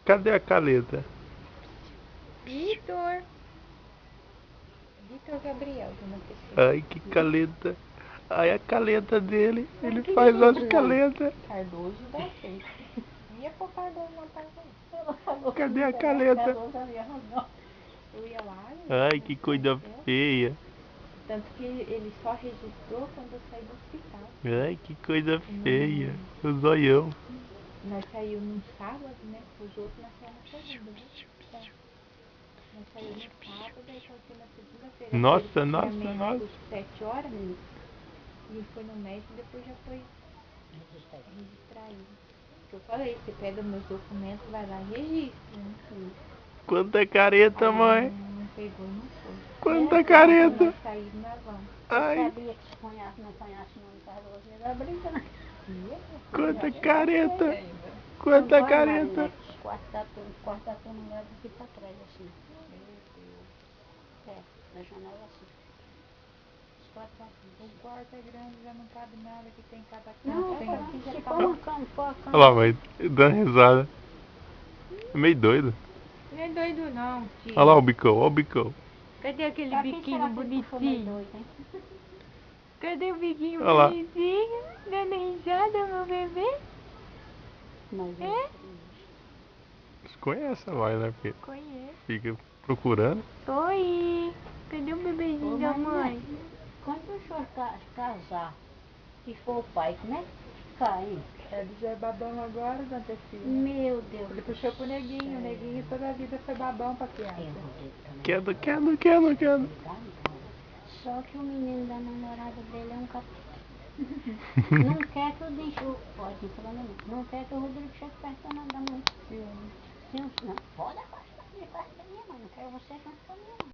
Cadê a caleta? Vitor. Vitor Gabriel, dona Pessoa. Ai, que caleta. Ai, a caleta dele. Ele que faz que as não? caletas. Cardoso dá feito. Ia pro Cardoso não tá vendo. Ela falou Cadê que a era caleta? Cardoso ali, arrasou. Eu ia lá, Ai, que coisa feia. tanto que ele só registrou quando eu saí do hospital. Ai, que coisa feia. O zoião. Nós saímos num sábado, né? Os outros nós saímos na segunda, viu? Nós saímos no sábado, aí quando foi na segunda-feira. Nossa, ele tinha nossa, médico nossa. 7 horas. E foi no médico e depois já foi registrar ele. Eu falei, você pega meus documentos, vai lá e registra, né? Quanta careta, Aí mãe. não pegou e não foi. Quanta Quando careta. nós saímos, nós vamos. Eu Ai, sabia que se conhece, não conhece o nome Cardoso, era brinca, né? quanta careta. Não Quanta vai, careta. Marina, os quartos da turma leva aqui pra trás, assim. É, na janela assim. Os quartos da turma. O quarto é grande, já não cabe nada que tem cada canto. Não, tem aqui já que põe uma cama, põe a cama. Olha lá, mãe. Dando risada. É meio doido. Não é doido não, tio. Olha lá o bicão, olha o bicão. Cadê aquele Pra quem biquinho será que ele puxou meio bonitinho? doido, hein? Cadê o biquinho Olha lá. bonitinho? Dando risada, meu bebê? Mas É? Você conhece a mãe, né? Porque Conheço. fica procurando. Oi! Cadê o bebezinho Ô, da Marina, mãe? quando o senhor casar e for o pai, como é que fica, hein? Ele já é babão agora, dona Cecília. Meu Deus Ele do puxou pro neguinho. O neguinho toda a vida foi babão pra criança. Eu vou ter também. Quero, quero, quero, quero. Só que o menino da namorada dele é um capeta. Não quer que eu deixe o... Pode falar não quer que o Rodrigo chegue perto da mãe. Não, pode afastar de perto da minha mãe. Não quero você junto com a minha mãe.